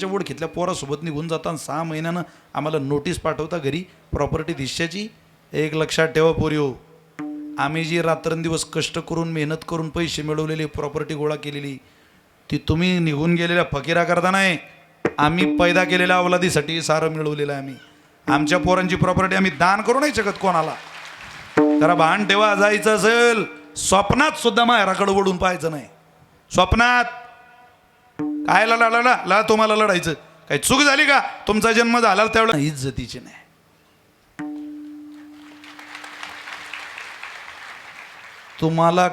ओळखीतल्या पोरासोबत निघून जाताना 6 महिन्यानं आम्हाला नोटीस पाठवता घरी प्रॉपर्टी हिश्श्याची. एक लक्षात ठेवा पोरिओ, आम्ही जी रात्रंदिवस कष्ट करून मेहनत करून पैसे मिळवलेली प्रॉपर्टी गोळा केलेली ती तुम्ही निघून गेलेल्या फकीरा करता नाही, आम्ही पैदा केलेल्या अवलादीसाठी सारं मिळवलेलं आहे. आम्ही आमच्या पोरांची प्रॉपर्टी आम्ही दान करू नाही शकत कोणाला. जरा भान ठेवा, जायचं असेल स्वप्नात सुद्धा माहेराकडे वळून पाहायचं नाही. स्वप्नात काय ला तुम्हाला लढायचं, काही चूक झाली का? तुमचा जन्म झाला त्यावेळेला इज्जतीची नाही. तुम्हाला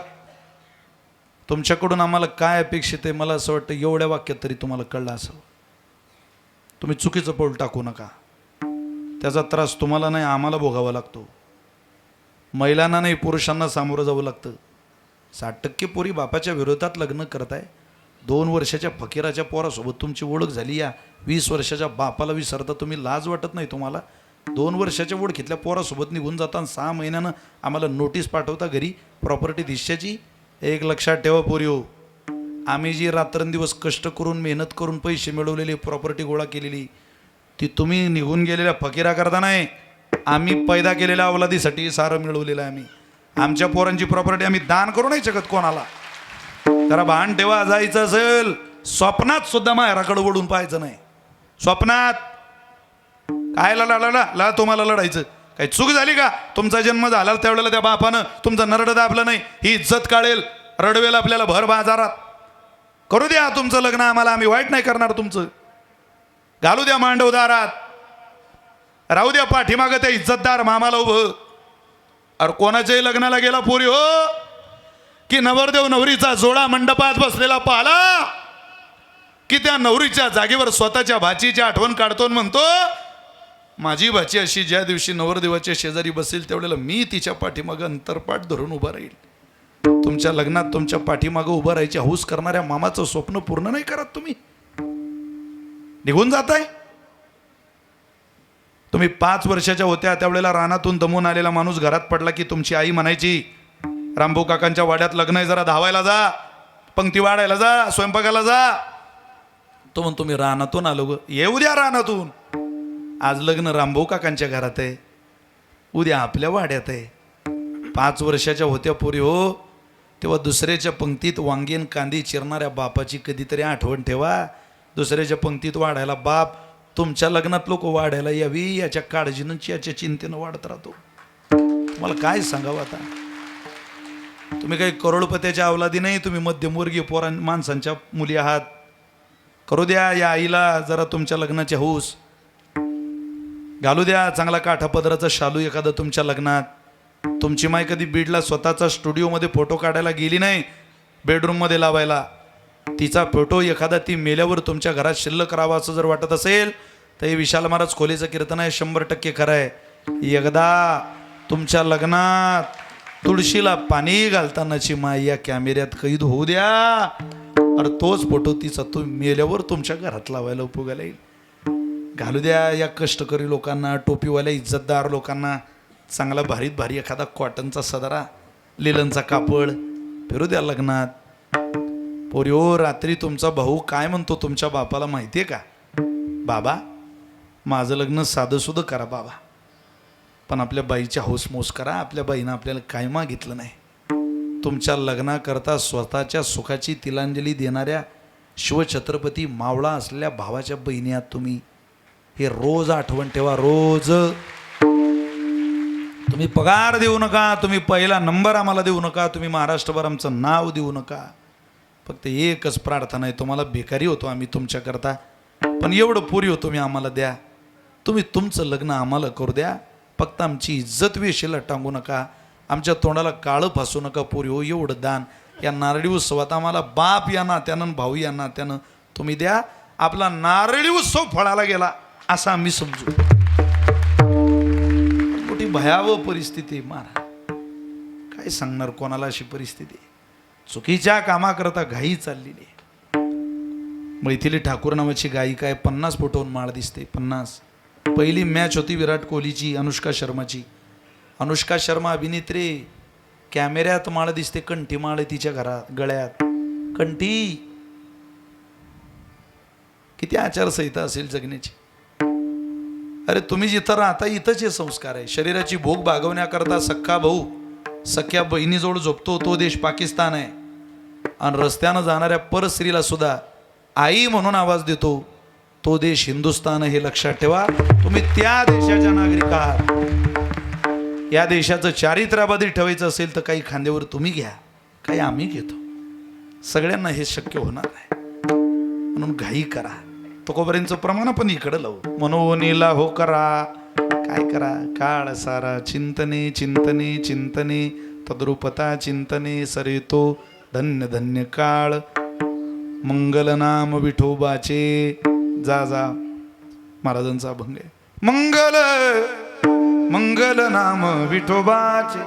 तुमच्याकडून आम्हाला काय अपेक्षित आहे, मला असं वाटतं एवढ्या वाक्यात तरी तुम्हाला कळलं असावं. तुम्ही चुकीचं पाऊल टाकू नका. त्याचा त्रास तुम्हाला नाही आम्हाला भोगावा लागतो. महिलांना नाही पुरुषांना सामोरं जावं लागतं. 60% पोरी बापाच्या विरोधात लग्न करताय. 2 वर्षाच्या फकीराच्या पोरासोबत तुमची ओळख झाली, या 20 वर्षाच्या बापाला विसरता तुम्ही. लाज वाटत नाही तुम्हाला? 2 वर्षाच्या ओळखीतल्या पोरासोबत निघून जाताना 6 महिन्यानं आम्हाला नोटीस पाठवता घरी प्रॉपर्टी हिश्श्याची. एक लक्षात ठेवा पोरिओ, आम्ही जी रात्रंदिवस कष्ट करून मेहनत करून पैसे मिळवलेली प्रॉपर्टी गोळा केलेली ती तुम्ही निघून गेलेल्या फकीरा करता नाही, आम्ही पैदा केलेल्या अवलादीसाठी सारं मिळवलेलं आहे. आम्ही आमच्या पोरांची प्रॉपर्टी आम्ही दान करू नाही शकत कोणाला. जरा भान ठेवा, जायचं असेल स्वप्नात सुद्धा माहेराकडे वळून पाहायचं नाही. स्वप्नात काय ला तुम्हाला लढायचं, काही चूक झाली का? तुमचा जन्म झाला त्यावेळेला त्या बापानं तुमचं नरड दाबलं नाही, ही इज्जत काढेल, रडवेल आपल्याला भर बाजारात. करू द्या तुमचं लग्न आम्हाला, आम्ही वाईट नाही करणार तुमचं. घालू द्या मांडव दारात, राहू द्या पाठीमागं त्या इज्जतदार मामाला उभं. अरे कोणाच्याही लग्नाला गेला पोरी हो की नवरदेव नवरीचा जोडा मंडपात बसलेला पाहला की त्या नवरीच्या जागेवर स्वतःच्या भाचीची आठवण काढतो आणि म्हणतो, माझी भाची अशी ज्या दिवशी नवरदेवाच्या शेजारी बसेल त्यावेळेला मी तिच्या पाठीमागं अंतरपाठ धरून उभा राहील. तुमच्या लग्नात तुमच्या पाठीमागं उभं राहायची हौस करणाऱ्या मामाचं स्वप्न पूर्ण नाही करत तुम्ही. निघून जाताय. तुम्ही 5 वर्षाच्या होत्या त्यावेळेला रानातून दमून आलेला माणूस घरात पडला की तुमची आई म्हणायची, रामभाऊ काकांच्या वाड्यात लग्न आहे, जरा धावायला जा, पंक्ती वाढायला जा, स्वयंपाकाला जा. तो म्हणतो मी रानातून आलो ग. येऊ द्या रानातून. आज लग्न रामभाऊ काकांच्या घरात आहे, उद्या आपल्या वाड्यात आहे. 5 वर्षाच्या होत्या पोरी हो, तेव्हा दुसऱ्याच्या पंक्तीत वांगेन कांदी चिरणाऱ्या बापाची कधीतरी आठवण ठेवा. दुसऱ्याच्या पंक्तीत वाढायला बाप, तुमच्या लग्नात लोक वाढायला यावी याच्या काळजीनं याच्या चिंतेनं वाढत राहतो. मला काय सांगावं आता. तुम्ही काही करोडपत्याच्या अवलादी नाही, तुम्ही मध्यमवर्गीय माणसांच्या मुली आहात. करू द्या या आईला जरा तुमच्या लग्नाची हौस. घालू द्या चांगला काठापदराचा शालू एखादा तुमच्या लग्नात. तुमची माय कधी बीडला स्वतःचा स्टुडिओमध्ये फोटो काढायला गेली नाही, बेडरूममध्ये लावायला. तिचा फोटो एखादा ती मेल्यावर तुमच्या घरात शिल्लक राहावा असं जर वाटत असेल तर हे विशाल महाराज खोलीचं कीर्तन आहे, 100% खरं आहे. एकदा तुमच्या लग्नात तुळशीला पाणी घालतानाची माय या कॅमेऱ्यात कैद होऊ द्या. अरे तोच फोटो तिचा तो मेल्यावर तुमच्या घरात लावायला उपयोगाला येईल. घालू द्या या कष्टकरी लोकांना, टोपीवाल्या इज्जतदार लोकांना चांगला भारीत भारी एखादा कॉटनचा सदरा, लिलनचा कापड फिरू द्या लग्नात. पोरी हो, रात्री तुमचा भाऊ काय म्हणतो तुमच्या बापाला माहिती आहे का? बाबा माझं लग्न साधंसुधं करा बाबा, पण आपल्या बाईच्या हौसमौस करा. आपल्या बाईनं आपल्याला काय मागितलं नाही. तुमच्या लग्नाकरता स्वतःच्या सुखाची तिलांजली देणाऱ्या शिवछत्रपती मावळा असलेल्या भावाच्या बहिणी आहात तुम्ही. हे रोज आठवण ठेवा. रोज तुम्ही पगार देऊ नका, तुम्ही पहिला नंबर आम्हाला देऊ नका, तुम्ही महाराष्ट्रभर आमचं नाव देऊ नका. फक्त एकच प्रार्थना आहे, तुम्हाला बेकारी होतो आम्ही तुमच्याकरता, पण एवढं पोरी हो तुम्ही आम्हाला द्या. तुम्ही तुमचं लग्न आम्हाला करू द्या. फक्त आमची इज्जत वेशीला टांगू नका, आमच्या तोंडाला काळं फासू नका पोरी हो. एवढं दान या नारळी उत्सवात आम्हाला बाप या नात्यानं भाऊ या नात्यानं तुम्ही द्या. आपला नारळी उत्सव फळाला गेला असं आम्ही समजू. मोठी भयावह परिस्थिती मारा. काय सांगणार कोणाला अशी परिस्थिती. चुकीच्या कामाकरता घाई चाललेली. मैथिली ठाकूर नावाची गायिका आहे, 50 फुटावरून माळ दिसते. 50. पहिली मॅच होती विराट कोहलीची अनुष्का शर्माची. अनुष्का शर्मा अभिनेत्री, कॅमेऱ्यात माळ दिसते, कंठी माळ आहे तिच्या घरात गळ्यात. कंठी किती आचारसंहिता असेल जगण्याची. अरे तुम्ही जिथं राहता इथंच हे संस्कार आहे. शरीराची भूक भागवण्याकरता सख्खा भाऊ सख्या बहिणीजवळ झोपतो तो देश पाकिस्तान आहे. आणि रस्त्यानं जाणाऱ्या परस्त्रीला सुद्धा आई म्हणून आवाज देतो तो देश हिंदुस्थान. हे लक्षात ठेवा. तुम्ही त्या देशाच्या नागरिक आहात. या देशाचं चारित्र्याबाधित ठेवायचं असेल तर काही खांद्यावर तुम्ही घ्या, काही आम्ही घेतो. सगळ्यांना हे शक्य होणार आहे. म्हणून घाई करा. तुकोबरेंचं प्रमाण पण इकडं लावू. मनोनीला हो करा. काय करा? काळ सारा चिंतने चिंतने चिंतने तद्रुपता चिंतने सरेतो धन्य धन्य काळ. मंगल नाम विठोबाचे. जा जा महाराजांचा अभंग आहे. मंगल मंगल नाम विठोबाचे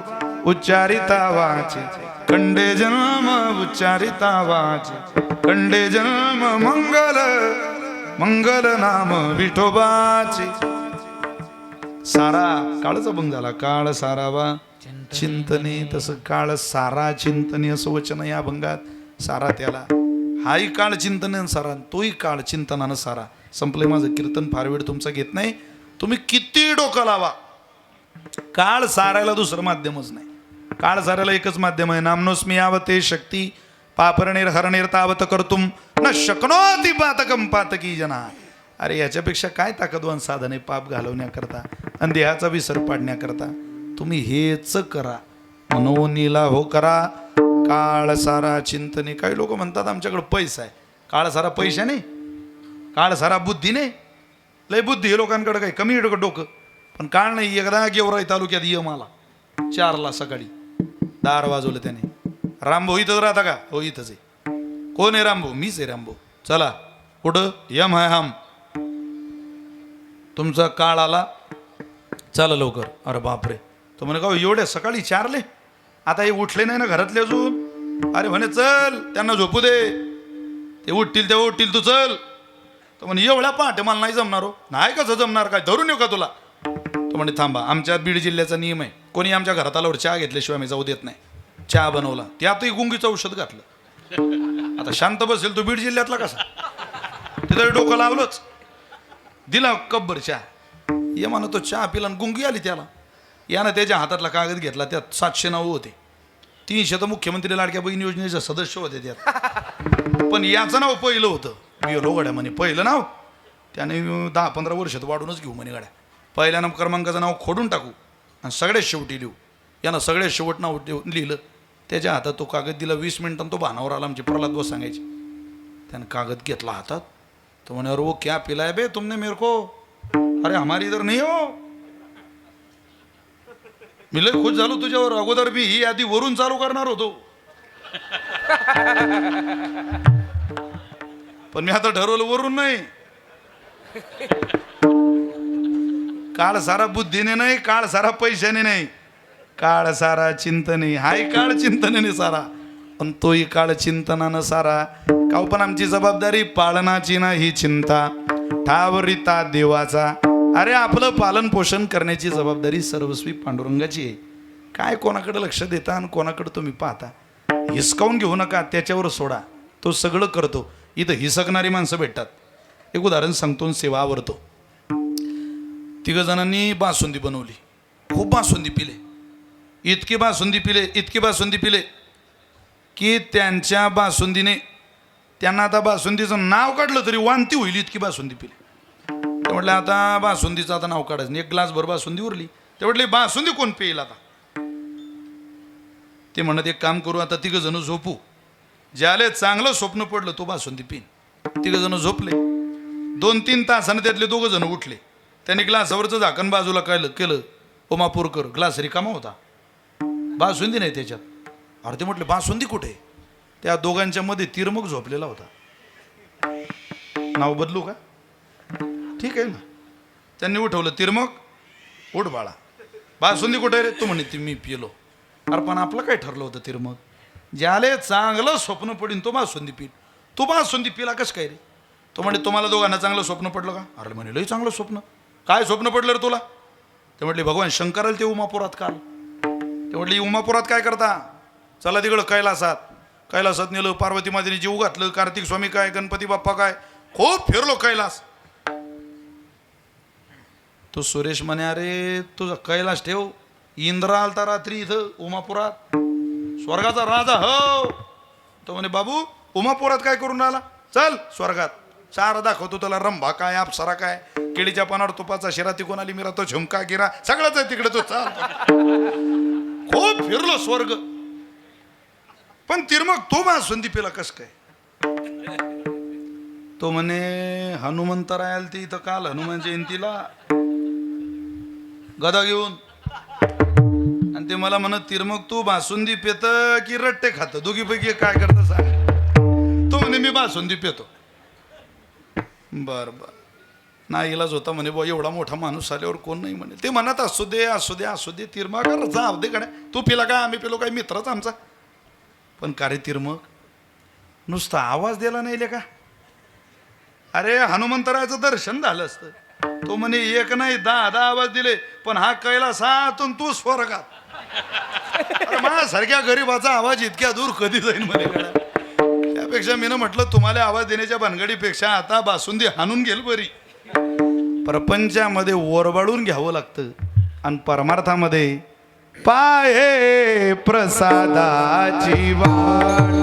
उच्चारिता वाचे कंडे जन्म उच्चारिता वाचे कंडे जन्म. मंगल मंगल नाम विठोबाचे. सारा काळच अभंग झाला. काळ सारावा चिंतने. तसं काळ सारा चिंतने असं वचन या अभंगात. सारा त्याला हाही काळ चिंतने सारा तोही काळ चिंतनानं सारा. संपले माझं कीर्तन. फार वेळ तुमचा घेत नाही. तुम्ही किती डोकं लावा काळ सारायला दुसरं माध्यमच नाही. काळ सारायला एकच माध्यम आहे. नामनोस्मी यावते शक्ती पापरणेर हरणेर तावत करतुम न शक्नोति पातकम पातकी जना. अरे याच्यापेक्षा काय ताकदवान साधन आहे पाप घालवण्याकरता आणि देहाचा विसर पाडण्याकरता. तुम्ही हेच करा. मनोनीला हो करा. काळ सारा चिंतने. काही लोक म्हणतात आमच्याकडे पैसा आहे. काळ सारा पैसा नाही, काळ सारा बुद्धी नाही. लय बुद्धी हे लोकांकडे काही कमी डोकं. पण काळ नाही. एकदा गेवराई तालुक्यात यम आला 4ला सकाळी. दार वाजवलं त्याने. रामभाऊ इथंच राहता का? हो इथंच आहे. कोण आहे रामभाऊ? मीच आहे रामभाऊ. चला कुठं? यम आहे हम. तुमचा काळ आला, चला लवकर. अरे बापरे. तो म्हणे का एवढ्या सकाळी 4ले? आता हे उठले नाही ना घरातले अजून? अरे म्हणे चल त्यांना झोपू दे, ते उठतील तेव्हा उठतील, तू चल. तो म्हणे एवढ्या पहाटे मला नाही जमणार. हो नाही कसं जमणार? काय धरून येऊ का तुला? तो म्हणे थांबा, आमच्या बीड जिल्ह्याचा नियम आहे कोणी आमच्या घरात आल्यावर चहा घेतल्याशिवाय आम्ही जाऊ देत नाही. चहा बनवला त्यातही गुंगीचं औषध घातलं. आता शांत बसेल तो बीड जिल्ह्यातला कसा? तिथं डोकं लावलंच. दिला कब्बर चहा. ये म्हणा तो चहा पिला आणि गुंगी आली त्याला. यानं त्याच्या हातातला कागद घेतला. त्यात 700 नावं होते. 300 तर मुख्यमंत्री लाडक्या बहीण योजनेचे सदस्य होते त्यात. पण याचं नाव पहिलं होतं. बिलो गड्या म्हणे पहिलं नाव. त्याने 10-15 वर्षात वाढूनच घेऊ म्हणे गड्या. पहिल्या क्रमांकाचं नाव खोडून टाकू आणि सगळ्यात शेवटी लिहू. यानं सगळ्यात शेवट नाव लिहिलं. त्याच्या हातात तो कागद दिला. 20 मिनिटांनी तो भानावर आला. आमचे प्रल्हाद बोस सांगायचे. त्यानं कागद घेतला हातात. तो म्हणे अरे वो क्या पिलाय बे तुमने मेरे को? अरे हमारी इधर नहीं हो. मी लय खुश झालो तुझ्यावर. अगोदर मी ही यादी वरून चालू करणार होतो, पण मी आता ठरवलं वरून नाही. काळ सारा बुद्धीने नाही, काळ सारा पैशाने नाही, काळ सारा चिंतने. हाय काळ चिंतनेने सारा पण तोही काळ चिंतनानं सारा. का पण आमची जबाबदारी पालनाची नाही चिंता ठावरिता देवाचा. अरे आपलं पालन पोषण करण्याची जबाबदारी सर्वस्वी पांडुरंगाची आहे. काय कोणाकडे लक्ष देता आणि कोणाकडे तुम्ही पाहता? हिसकावून घेऊ नका, त्याच्यावर सोडा. तो सगळं करतो. इथं हिसकणारी माणसं भेटतात. एक उदाहरण सांगतो, सेवा आवरतो. 3 जणांनी बासुंदी बनवली. खूप बासुंदी पिले. इतकी बासुंदी पिले की त्यांच्या बासुंदीने त्यांना आता बासुंदीचं नाव काढलं तरी वांती होईल इतकी बासुंदी पिली. ते म्हटलं आता बासुंदीचं आता नाव काढायचं. एक ग्लासभर बासुंदी उरली. ते म्हटले बासुंदी कोण पेईल आता? ते म्हणत एक काम करू, आता 3 जण झोपू. ज्याले चांगलं स्वप्न पडलं तो बासुंदी पिन. 3 जण झोपले. 2-3 तासाने त्यातले 2 जण उठले. त्यांनी ग्लासावरचं झाकण बाजूला केलं. ओमापूरकर ग्लास रिकामा होता, बासुंदी नाही त्याच्यात. अरे ते म्हटले बासुंदी कुठे? त्या दोघांच्या मध्ये तिरमक झोपलेला होता. नाव बदलू का? ठीक आहे ना. त्यांनी उठवलं. तिरमक उठ बाळा, बासुंदी कुठे रे? तू म्हणे ती मी पिलो. अरे पण आपलं काय ठरलं होतं? तिरमक ज्याले चांगलं स्वप्न पडीन तो बासुंदी पिल. तू बासुंदी पिला कसं काय रे? तो म्हणे तुम्हाला दोघांना चांगलं स्वप्न पडलं का? अरे म्हणे लई चांगलं स्वप्न. काय स्वप्न पडलं रे तुला? ते म्हटले भगवान शंकराला ते उमापुरात काल. ते म्हटले उमापुरात काय करता? चला तिकडं कैलासात नेलं. पार्वती मातेने जीव घातलं. कार्तिक स्वामी काय, गणपती बाप्पा काय, खूप फिरलो कैलास. तो सुरेश म्हणे अरे तुझा कैलास ठेव, इंद्र आलता रात्री इथं उमापुरात, स्वर्गाचा राजा हो. तो म्हणे बाबू उमापुरात काय करून राहिला, चल स्वर्गात चार दाखवतो तुला, रंभा काय अप्सरा काय, केळीच्या पानावर तुपाचा शिरा तिकून आली मिरा, तो झुमका गिरा सगळंच आहे तिकडे, तो चाल. खूप फिरलो स्वर्ग. पण तिरमग तो बासुंदी पिला कस काय. तो म्हणे हनुमंतरायाला ती इथं काल हनुमान जयंतीला गदा घेऊन, आणि ते मला म्हणत तिरमग तू बासुंदी पेत की रट्टे खात, दोघीपैकी काय करत सांग. तो म्हणे मी बासुंदी पेतो. बर बर ना इलाज होता म्हणे बुवा, एवढा मोठा माणूस आल्यावर कोण नाही म्हणे. ते म्हणत असू दे असू दे असू दे, तिरमग जा अवदे कडे, तू पिला काय आम्ही पिलो काय, मित्रच आमचा. पण का रे तिरमग नुसता आवाज दिला नाही का, अरे हनुमंतरायाचं दर्शन झालं असतं. तो म्हणे एक नाही 10 आवाज दिले, पण हा कैलासातून तू स्वर्गात. माझ्यासारख्या गरीबाचा आवाज इतक्या दूर कधी जाईल म्हणे कडा. त्यापेक्षा मी म्हटलं तुम्हाला आवाज देण्याच्या भानगडीपेक्षा आता बासुंदी हाणून गेल बरी. प्रपंचामध्ये ओरबाडून घ्यावं लागतं, आणि परमार्थामध्ये पाये प्रसादाची वाट.